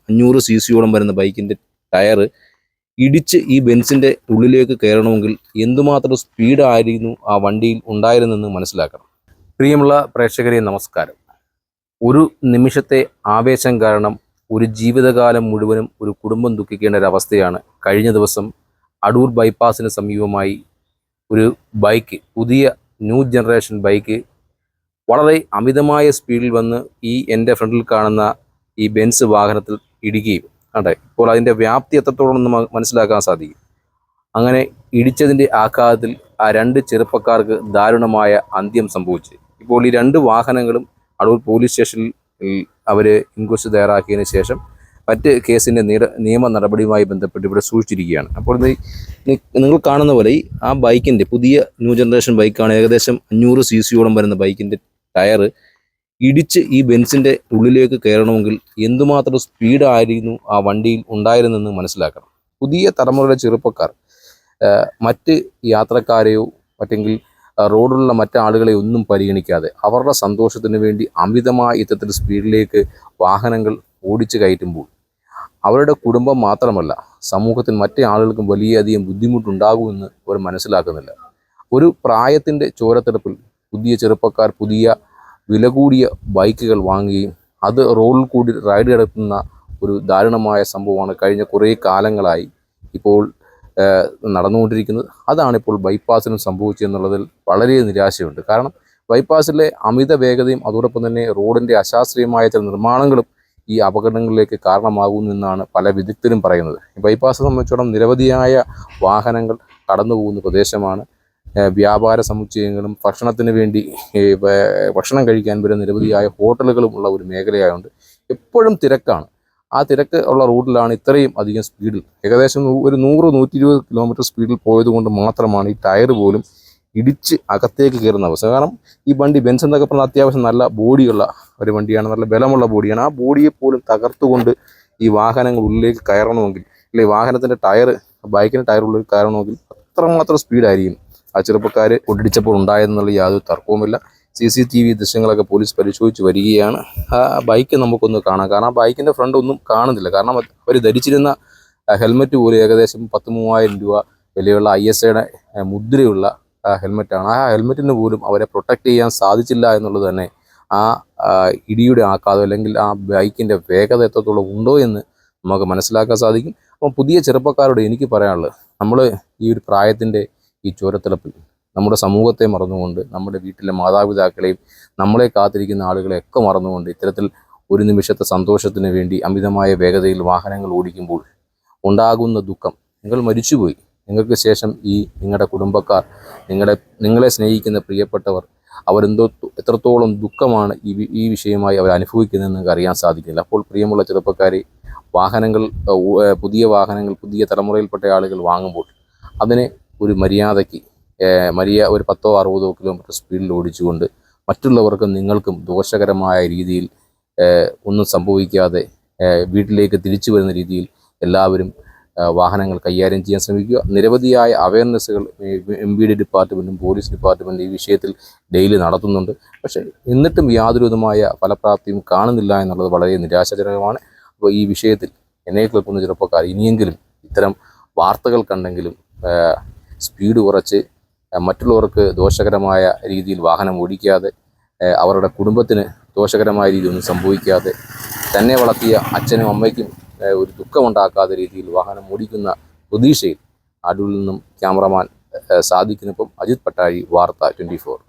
500 cc വരുന്ന ബൈക്കിൻ്റെ tyre ഇടിച്ച് ഈ ബെൻസിൻ്റെ ഉള്ളിലേക്ക് കയറണമെങ്കിൽ എന്തുമാത്രം സ്പീഡായിരുന്നു ആ വണ്ടിയിൽ ഉണ്ടായിരുന്നെന്ന് മനസ്സിലാക്കണം. പ്രിയമുള്ള പ്രേക്ഷകരെ നമസ്കാരം. ഒരു നിമിഷത്തെ ആവേശം കാരണം ഒരു ജീവിതകാലം മുഴുവനും ഒരു കുടുംബം ദുഃഖിക്കേണ്ട ഒരവസ്ഥയാണ് കഴിഞ്ഞ ദിവസം അടൂർ ബൈപ്പാസിന് സമീപമായി ഒരു ബൈക്ക്, പുതിയ ന്യൂ ജനറേഷൻ ബൈക്ക് വളരെ അമിതമായ സ്പീഡിൽ വന്ന് എൻ്റെ ഫ്രണ്ടിൽ കാണുന്ന ഈ ബെൻസ് വാഹനത്തിൽ ഇടിക്കുകയും അതെ. ഇപ്പോൾ അതിൻ്റെ വ്യാപ്തി എത്രത്തോളം മനസ്സിലാക്കാൻ സാധിക്കും. അങ്ങനെ ഇടിച്ചതിൻ്റെ ആഘാതത്തിൽ ആ 2 ചെറുപ്പക്കാർക്ക് ദാരുണമായ അന്ത്യം സംഭവിച്ചു. ഇപ്പോൾ ഈ 2 വാഹനങ്ങളും അടൂർ പോലീസ് സ്റ്റേഷനിൽ അവർ ഇൻക്വസ്റ്റ് തയ്യാറാക്കിയതിന് ശേഷം മറ്റ് കേസിൻ്റെ നിയമ നടപടിയുമായി ബന്ധപ്പെട്ട് ഇവിടെ സൂക്ഷിച്ചിരിക്കുകയാണ്. അപ്പോൾ നിങ്ങൾ കാണുന്ന പോലെ ആ ബൈക്കിൻ്റെ പുതിയ ന്യൂ ജനറേഷൻ ബൈക്കാണ്. ഏകദേശം 500 cc വരുന്ന ബൈക്കിൻ്റെ ടയർ ഇടിച്ച് ഈ ബെൻസിൻ്റെ ഉള്ളിലേക്ക് കയറണമെങ്കിൽ എന്തുമാത്രം സ്പീഡായിരുന്നു ആ വണ്ടിയിൽ ഉണ്ടായിരുന്നെന്ന് മനസ്സിലാക്കണം. പുതിയ തലമുറയുടെ ചെറുപ്പക്കാർ മറ്റ് യാത്രക്കാരെയോ മറ്റെങ്കിൽ റോഡിലുള്ള മറ്റാളുകളെ ഒന്നും പരിഗണിക്കാതെ അവരുടെ സന്തോഷത്തിന് വേണ്ടി അമിതമായ ഇത്തരത്തിൽ സ്പീഡിലേക്ക് വാഹനങ്ങൾ ഓടിച്ചു കയറ്റുമ്പോൾ അവരുടെ കുടുംബം മാത്രമല്ല സമൂഹത്തിൽ മറ്റേ ആളുകൾക്കും വലിയധികം ബുദ്ധിമുട്ടുണ്ടാകുമെന്ന് അവർ മനസ്സിലാക്കുന്നില്ല. ഒരു പ്രായത്തിൻ്റെ ചോരത്തിളപ്പിൽ പുതിയ ചെറുപ്പക്കാർ പുതിയ വില കൂടിയ ബൈക്കുകൾ വാങ്ങുകയും അത് റോഡിൽ കൂടി റൈഡ് നടത്തുന്ന ഒരു ദാരുണമായ സംഭവമാണ് കഴിഞ്ഞ കുറേ കാലങ്ങളായി ഇപ്പോൾ നടന്നുകൊണ്ടിരിക്കുന്നത്. അതാണിപ്പോൾ ബൈപ്പാസിനും സംഭവിച്ചതെന്നുള്ളതിൽ വളരെ നിരാശയുണ്ട്. കാരണം ബൈപ്പാസിലെ അമിത വേഗതയും അതോടൊപ്പം തന്നെ റോഡിൻ്റെ അശാസ്ത്രീയമായ ചില നിർമ്മാണങ്ങളും ഈ അപകടങ്ങളിലേക്ക് കാരണമാകുന്നു എന്നാണ് പല വിദഗ്ധരും പറയുന്നത്. ബൈപ്പാസ് സംബന്ധിച്ചിടത്തോളം നിരവധിയായ വാഹനങ്ങൾ കടന്നു പോകുന്ന പ്രദേശമാണ്. വ്യാപാര സമുച്ചയങ്ങളും ഭക്ഷണത്തിന് വേണ്ടി ഭക്ഷണം കഴിക്കാൻ വരുന്ന നിരവധിയായ ഹോട്ടലുകളും ഉള്ള ഒരു മേഖലയായതുകൊണ്ട് എപ്പോഴും തിരക്കാണ്. ആ തിരക്ക് ഉള്ള റൂട്ടിലാണ് ഇത്രയും അധികം സ്പീഡിൽ ഏകദേശം ഒരു 100-120 കിലോമീറ്റർ സ്പീഡിൽ പോയതുകൊണ്ട് മാത്രമാണ് ഈ ടയർ പോലും ഇടിച്ച് അകത്തേക്ക് കയറുന്ന അവസ്ഥ. കാരണം ഈ വണ്ടി ബെൻസ് എന്നൊക്കെ പറഞ്ഞാൽ അത്യാവശ്യം നല്ല ബോഡിയുള്ള ഒരു വണ്ടിയാണ്, നല്ല ബലമുള്ള ബോഡിയാണ്. ആ ബോഡിയെ പോലും തകർത്തുകൊണ്ട് ഈ വാഹനങ്ങൾ ഉള്ളിലേക്ക് കയറണമെങ്കിൽ അല്ലെങ്കിൽ വാഹനത്തിൻ്റെ ടയർ ബൈക്കിൻ്റെ ടയർ ഉള്ളിൽ കയറണമെങ്കിൽ അത്രമാത്രം സ്പീഡായിരിക്കും ആ ചെറുപ്പക്കാർ ഒട്ടിച്ചപ്പോൾ ഉണ്ടായതെന്നുള്ള യാതൊരു തർക്കവുമില്ല. CCTV ദൃശ്യങ്ങളൊക്കെ പോലീസ് പരിശോധിച്ച് വരികയാണ്. ആ ബൈക്ക് നമുക്കൊന്ന് കാണാം. കാരണം ആ ബൈക്കിൻ്റെ ഫ്രണ്ട് ഒന്നും കാണുന്നില്ല. കാരണം അവർ ധരിച്ചിരുന്ന ഹെൽമെറ്റ് പോലും ഏകദേശം 10,000-3000 രൂപ വിലയുള്ള ISAയുടെ മുദ്രയുള്ള ഹെൽമെറ്റാണ്. ആ ഹെൽമെറ്റിന് പോലും അവരെ പ്രൊട്ടക്റ്റ് ചെയ്യാൻ സാധിച്ചില്ല എന്നുള്ളത് തന്നെ ആ ഇടിയുടെ ആഘാതം അല്ലെങ്കിൽ ആ ബൈക്കിൻ്റെ വേഗത എത്രത്തോളം ഉണ്ടോ എന്ന് നമുക്ക് മനസ്സിലാക്കാൻ സാധിക്കും. അപ്പം പുതിയ ചെറുപ്പക്കാരോട് എനിക്ക് പറയാനുള്ളത്, നമ്മൾ ഈ ഒരു പ്രായത്തിൻ്റെ ഈ ചോരത്തിളപ്പിൽ നമ്മുടെ സമൂഹത്തെ മറന്നുകൊണ്ട് നമ്മുടെ വീട്ടിലെ മാതാപിതാക്കളെയും നമ്മളെ കാത്തിരിക്കുന്ന ആളുകളെയൊക്കെ മറന്നുകൊണ്ട് ഇത്തരത്തിൽ ഒരു നിമിഷത്തെ സന്തോഷത്തിന് വേണ്ടി അമിതമായ വേഗതയിൽ വാഹനങ്ങൾ ഓടിക്കുമ്പോൾ ഉണ്ടാകുന്ന ദുഃഖം, നിങ്ങൾ മരിച്ചുപോയി, നിങ്ങൾക്ക് ശേഷം നിങ്ങളുടെ കുടുംബക്കാർ, നിങ്ങളെ സ്നേഹിക്കുന്ന പ്രിയപ്പെട്ടവർ എത്രത്തോളം ദുഃഖമാണ് ഈ വിഷയമായി അവർ അനുഭവിക്കുന്നതെന്ന് നിങ്ങൾക്ക് അറിയാൻ സാധിക്കില്ല. അപ്പോൾ പ്രിയമുള്ള ചെറുപ്പക്കാരെ, പുതിയ വാഹനങ്ങൾ പുതിയ തലമുറയിൽപ്പെട്ട ആളുകൾ വാങ്ങുമ്പോൾ അതിനെ ഒരു മര്യാദയ്ക്ക് ഒരു 10-60 കിലോമീറ്റർ സ്പീഡിൽ ഓടിച്ചുകൊണ്ട് മറ്റുള്ളവർക്കും നിങ്ങൾക്കും ദോഷകരമായ രീതിയിൽ ഒന്നും സംഭവിക്കാതെ വീട്ടിലേക്ക് തിരിച്ചു വരുന്ന രീതിയിൽ എല്ലാവരും വാഹനങ്ങൾ കൈകാര്യം ചെയ്യാൻ ശ്രമിക്കുക. നിരവധിയായ അവയർനെസ്സുകൾ MVD ഡിപ്പാർട്ട്മെൻറ്റും പോലീസ് ഡിപ്പാർട്ട്മെൻറ്റും ഈ വിഷയത്തിൽ ഡെയിലി നടത്തുന്നുണ്ട്. പക്ഷേ എന്നിട്ടും യാതൊരു വിധമായ ഫലപ്രാപ്തിയും കാണുന്നില്ല എന്നുള്ളത് വളരെ നിരാശാജനകമാണ്. അപ്പോൾ ഈ വിഷയത്തിൽ എന്നെ കേൾക്കുന്ന ചെറുപ്പക്കാർ ഇനിയെങ്കിലും ഇത്തരം വാർത്തകൾ കണ്ടെങ്കിലും സ്പീഡ് കുറച്ച് മറ്റുള്ളവർക്ക് ദോഷകരമായ രീതിയിൽ വാഹനം ഓടിക്കാതെ അവരുടെ കുടുംബത്തിന് ദോഷകരമായ രീതിയൊന്നും സംഭവിക്കാതെ തന്നെ വളർത്തിയ അച്ഛനും അമ്മയ്ക്കും ഒരു ദുഃഖമുണ്ടാക്കാത്ത രീതിയിൽ വാഹനം ഓടിക്കുന്ന പ്രതീക്ഷയിൽ അടൂരിൽ നിന്നും ക്യാമറമാൻ സാദിഖിനൊപ്പം അജിത് പട്ടാഴി, വാർത്ത 24.